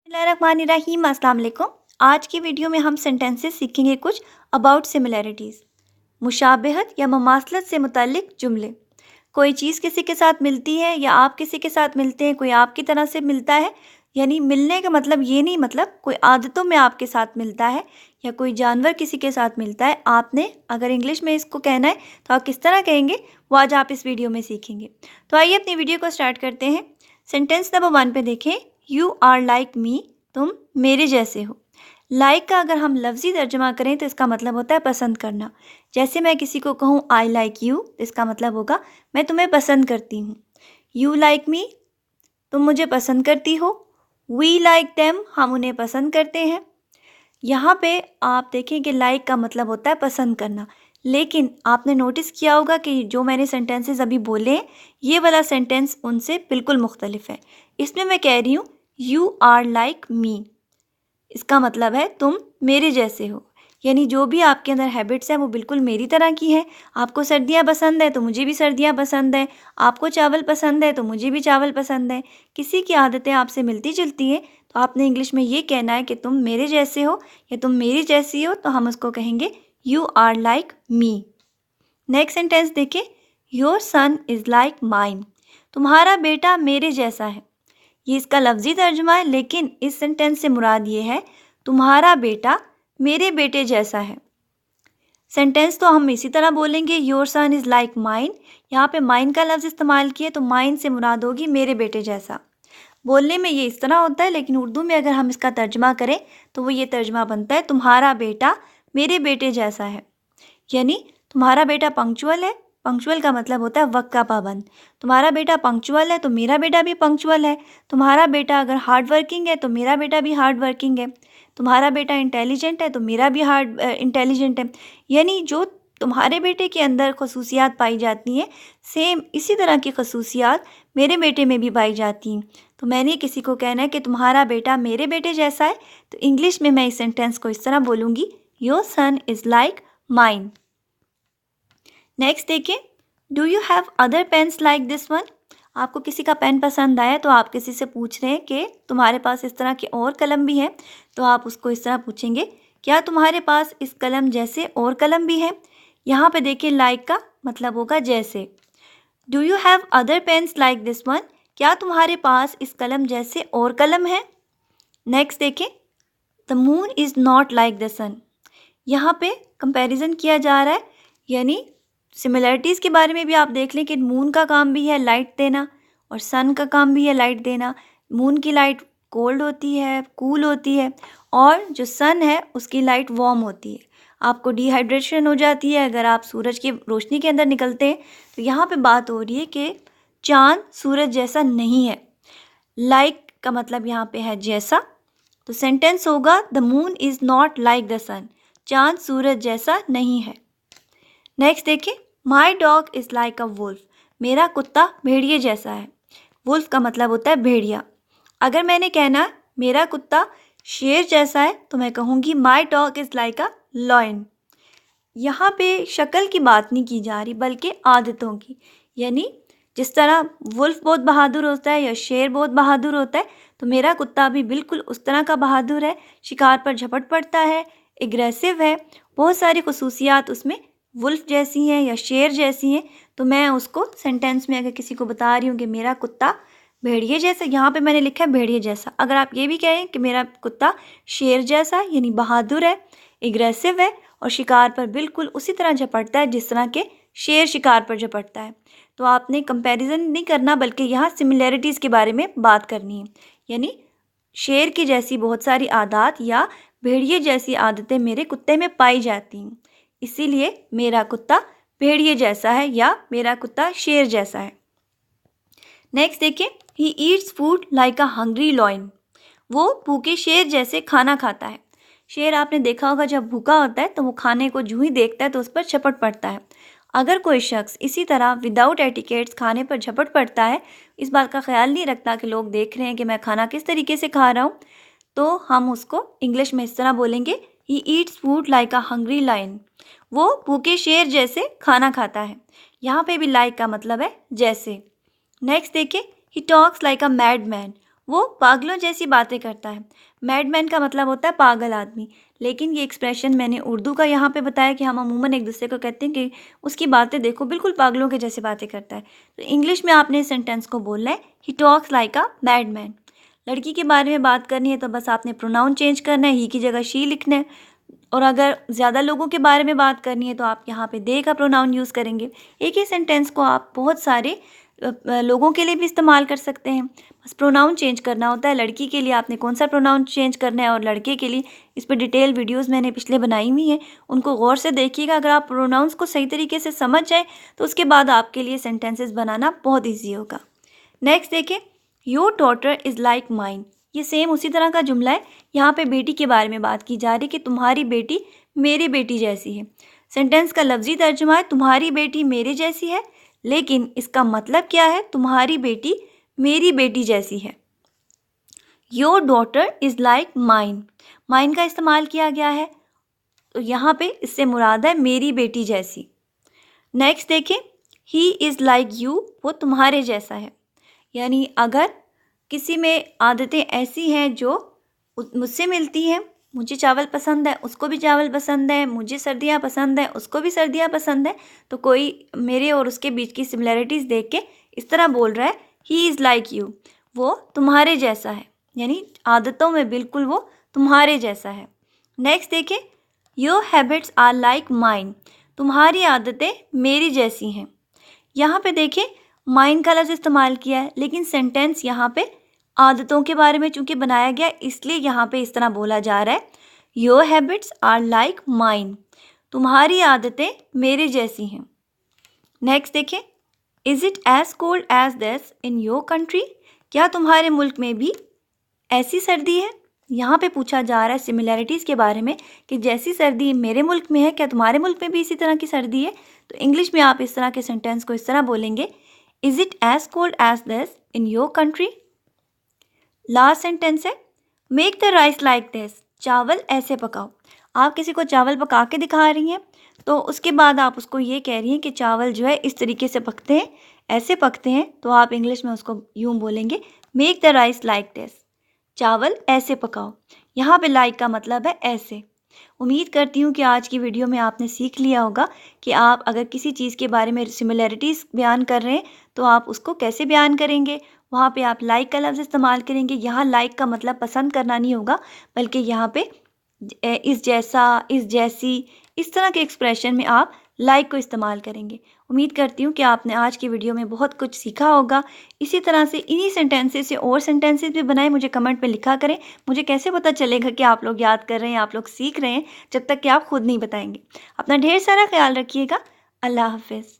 बिस्मिल्लाहिर्रहमानिर्रहीम, अस्सलाम वालेकुम। आज की वीडियो में हम सेंटेंसेस सीखेंगे कुछ अबाउट सिमिलैरिटीज़, मुशाबहत या ममासलत से मुताल्लिक जुमले। कोई चीज़ किसी के साथ मिलती है या आप किसी के साथ मिलते हैं, कोई आपकी तरह से मिलता है, यानी मिलने का मतलब ये नहीं, मतलब कोई आदतों में आपके साथ मिलता है या कोई जानवर किसी के साथ मिलता है। आपने अगर इंग्लिश में इसको कहना है तो आप किस तरह कहेंगे, वो आज आप इस वीडियो में सीखेंगे। तो आइए अपनी वीडियो को स्टार्ट करते हैं। सेंटेंस नंबर 1 पे देखें, यू आर लाइक मी, तुम मेरे जैसे हो। लाइक का अगर हम लफ्ज़ी तर्जमा करें तो इसका मतलब होता है पसंद करना। जैसे मैं किसी को कहूँ आई लाइक यू, तो इसका मतलब होगा मैं तुम्हें पसंद करती हूँ। यू लाइक मी, तुम मुझे पसंद करती हो। वी लाइक देम, हम उन्हें पसंद करते हैं। यहाँ पे आप देखें कि लाइक का मतलब होता है पसंद करना, लेकिन आपने नोटिस किया होगा कि जो मैंने सेंटेंसेस अभी बोले हैं, ये वाला सेंटेंस उनसे बिल्कुल मुख्तलिफ है। इसमें मैं कह रही हूँ यू आर लाइक मी, इसका मतलब है तुम मेरे जैसे हो, यानी जो भी आपके अंदर हैबिट्स हैं वो बिल्कुल मेरी तरह की हैं। आपको सर्दियाँ पसंद है तो मुझे भी सर्दियाँ पसंद है, आपको चावल पसंद है तो मुझे भी चावल पसंद है। किसी की आदतें आपसे मिलती जुलती हैं, तो आपने इंग्लिश में ये कहना है कि तुम मेरे जैसे हो या तुम मेरी जैसी हो, तो हम उसको कहेंगे you are like me. Next sentence देखें, your son is like mine, तुम्हारा बेटा मेरे जैसा है। ये इसका लफ्ज़ी तर्जुमा है, लेकिन इस सेंटेंस से मुराद ये है तुम्हारा बेटा मेरे बेटे जैसा है। सेंटेंस तो हम इसी तरह बोलेंगे, your son is like mine. यहाँ पे माइन का लफ्ज़ इस्तेमाल किया तो माइन से मुराद होगी मेरे बेटे जैसा। बोलने में ये इस तरह होता है, लेकिन उर्दू में अगर हम इसका तर्जुमा करें तो वो ये तर्जुमा बनता है तुम्हारा बेटा मेरे बेटे जैसा है। यानी तुम्हारा बेटा पंक्चुअल है, पंक्चुअल का मतलब होता है वक्त का पाबंद। तुम्हारा बेटा पंक्चुअल है तो मेरा बेटा भी पंक्चुअल है। तुम्हारा बेटा अगर हार्ड वर्किंग है तो मेरा बेटा भी हार्ड वर्किंग है। तुम्हारा बेटा इंटेलिजेंट है तो मेरा भी हार्ड इंटेलिजेंट है। यानी जो तुम्हारे बेटे के अंदर खसूसियात पाई जाती हैं, सेम इसी तरह की खसूसियात मेरे बेटे में भी पाई जाती हैं। तो मैंने किसी को कहना है कि तुम्हारा बेटा मेरे बेटे जैसा है, तो इंग्लिश में मैं इस सेंटेंस को इस तरह बोलूँगी, your son is like mine. Next देखें, do you have other pens like this one. आपको किसी का पेन पसंद आया तो आप किसी से पूछ रहे हैं कि तुम्हारे पास इस तरह के और कलम भी हैं, तो आप उसको इस तरह पूछेंगे, क्या तुम्हारे पास इस कलम जैसे और कलम भी है। यहाँ पे देखिए लाइक का मतलब होगा जैसे। Do you have other pens like this one, क्या तुम्हारे पास इस कलम जैसे और कलम है। नेक्स्ट देखें, the moon is not like the sun. यहाँ पे कंपैरिजन किया जा रहा है, यानी सिमिलैरिटीज़ के बारे में भी आप देख लें कि मून का काम भी है लाइट देना और सन का काम भी है लाइट देना। मून की लाइट कोल्ड होती है, कूल होती है, और जो सन है उसकी लाइट वार्म होती है। आपको डिहाइड्रेशन हो जाती है अगर आप सूरज की रोशनी के अंदर निकलते हैं। तो यहाँ पे बात हो रही है कि चाँद सूरज जैसा नहीं है। लाइक का मतलब यहाँ पे है जैसा, तो सेंटेंस होगा the moon is not like the sun, चाँद सूरज जैसा नहीं है। नेक्स्ट देखिए, my dog is like a wolf, मेरा कुत्ता भेड़िए जैसा है। वुल्फ का मतलब होता है भेड़िया। अगर मैंने कहना मेरा कुत्ता शेर जैसा है तो मैं कहूँगी माई dog is like a lion. यहाँ पे शक्ल की बात नहीं की जा रही बल्कि आदतों की, यानी जिस तरह वुल्फ बहुत बहादुर होता है या शेर बहुत बहादुर होता है, तो मेरा कुत्ता भी बिल्कुल उस तरह का बहादुर है, शिकार पर झपट पड़ता है, एग्रेसिव है, बहुत सारी खसूसियात उसमें वुल्फ जैसी हैं या शेर जैसी हैं। तो मैं उसको सेंटेंस में अगर किसी को बता रही हूँ कि मेरा कुत्ता भेड़िए जैसा, यहाँ पे मैंने लिखा है भेड़िए जैसा। अगर आप ये भी कहें कि मेरा कुत्ता शेर जैसा, यानी बहादुर है, एग्रेसिव है और शिकार पर बिल्कुल उसी तरह झपटता है जिस तरह के शेर शिकार पर झपटता है, तो आपने कंपैरिजन नहीं करना बल्कि यहाँ सिमिलैरिटीज़ के बारे में बात करनी है। यानी शेर की जैसी बहुत सारी आदत या भेड़िए जैसी आदतें मेरे कुत्ते में पाई जाती हैं, इसीलिए मेरा कुत्ता भेड़िए जैसा है या मेरा कुत्ता शेर जैसा है। नेक्स्ट देखें, ही eats food like a hungry lion, वो भूखे शेर जैसे खाना खाता है। शेर आपने देखा होगा जब भूखा होता है तो वो खाने को जूं ही देखता है तो उस पर झपट पड़ता है। अगर कोई शख्स इसी तरह विदाउट एटिकेट्स खाने पर झपट पड़ता है, इस बात का ख्याल नहीं रखता कि लोग देख रहे हैं कि मैं खाना किस तरीके से खा रहा हूँ, तो हम उसको इंग्लिश में इस तरह बोलेंगे, he eats food like a hungry lion, वो भूखे शेर जैसे खाना खाता है। यहाँ पे भी लाइक का मतलब है जैसे। नेक्स्ट देखिए, ही talks like a mad man, वो पागलों जैसी बातें करता है। मैडमैन का मतलब होता है पागल आदमी, लेकिन ये एक्सप्रेशन मैंने उर्दू का यहाँ पे बताया कि हम अमूमन एक दूसरे को कहते हैं कि उसकी बातें देखो बिल्कुल पागलों के जैसे बातें करता है। तो इंग्लिश में आपने इस सेंटेंस को बोलना है, he talks like a madman. लड़की के बारे में बात करनी है तो बस आपने प्रोनाउन चेंज करना है, ही की जगह शी लिखना है। और अगर ज़्यादा लोगों के बारे में बात करनी है तो आप यहाँ पे दे का प्रोनाउन यूज़ करेंगे। एक ही सेंटेंस को आप बहुत सारे लोगों के लिए भी इस्तेमाल कर सकते हैं, बस प्रोनाउन चेंज करना होता है। लड़की के लिए आपने कौन सा प्रोनाउन चेंज करना है और लड़के के लिए, इस पर डिटेल वीडियोस मैंने पिछले बनाई हुई हैं, उनको गौर से देखिएगा। अगर आप प्रोनाउंस को सही तरीके से समझ जाए तो उसके बाद आपके लिए सेंटेंसेस बनाना बहुत ईजी होगा। नेक्स्ट देखें, your daughter is like mine. ये सेम उसी तरह का जुमला है। यहाँ पे बेटी के बारे में बात की जा रही है कि तुम्हारी बेटी मेरी बेटी जैसी है। सेंटेंस का लफ्जी तर्जुमा है तुम्हारी बेटी मेरे जैसी है, लेकिन इसका मतलब क्या है, तुम्हारी बेटी मेरी बेटी जैसी है। Your daughter is like mine, mine का इस्तेमाल किया गया है, तो यहाँ पे इससे मुराद है मेरी बेटी जैसी। नेक्स्ट देखें, ही इज़ लाइक यू, वो तुम्हारे जैसा है। यानी अगर किसी में आदतें ऐसी हैं जो मुझसे मिलती हैं, मुझे चावल पसंद है उसको भी चावल पसंद है, मुझे सर्दियाँ पसंद है उसको भी सर्दियाँ पसंद है, तो कोई मेरे और उसके बीच की सिमिलैरिटीज़ देख के इस तरह बोल रहा है, ही इज़ लाइक यू, वो तुम्हारे जैसा है, यानी आदतों में बिल्कुल वो तुम्हारे जैसा है। नेक्स्ट देखें, your habits are like mine, तुम्हारी आदतें मेरी जैसी हैं। यहाँ पे देखें माइन का लफ्ज़ इस्तेमाल किया है, लेकिन सेंटेंस यहाँ पे आदतों के बारे में चूँकि बनाया गया, इसलिए यहाँ पे इस तरह बोला जा रहा है, your habits are like mine, तुम्हारी आदतें मेरे जैसी हैं। नेक्स्ट देखें, is it as cold as this in your country, क्या तुम्हारे मुल्क में भी ऐसी सर्दी है। यहाँ पे पूछा जा रहा है सिमिलैरिटीज़ के बारे में कि जैसी सर्दी मेरे मुल्क में है, क्या तुम्हारे मुल्क में भी इसी तरह की सर्दी है। तो इंग्लिश में आप इस तरह के सेंटेंस को इस तरह बोलेंगे, is it as cold as this in your country. Last sentence है, make the rice like this, चावल ऐसे पकाओ। आप किसी को चावल पका के दिखा रही हैं, तो उसके बाद आप उसको ये कह रही हैं कि चावल जो है इस तरीके से पकते हैं, ऐसे पकते हैं, तो आप इंग्लिश में उसको यूँ बोलेंगे, make the rice like this, चावल ऐसे पकाओ। यहाँ पे लाइक का मतलब है ऐसे। उम्मीद करती हूँ कि आज की वीडियो में आपने सीख लिया होगा कि आप अगर किसी चीज़ के बारे में सिमिलैरिटीज़ बयान कर रहे हैं तो आप उसको कैसे बयान करेंगे। वहाँ पे आप लाइक का लफ्ज़ इस्तेमाल करेंगे। यहाँ लाइक का मतलब पसंद करना नहीं होगा, बल्कि यहाँ पे इस जैसा, इस जैसी, इस तरह के एक्सप्रेशन में आप लाइक को इस्तेमाल करेंगे। उम्मीद करती हूँ कि आपने आज की वीडियो में बहुत कुछ सीखा होगा। इसी तरह से इन्हीं सेंटेंसेस से और सेंटेंसेस भी बनाए, मुझे कमेंट में लिखा करें। मुझे कैसे पता चलेगा कि आप लोग याद कर रहे हैं, आप लोग सीख रहे हैं, जब तक कि आप खुद नहीं बताएंगे। अपना ढेर सारा ख्याल रखिएगा। अल्लाह हाफ़िज़।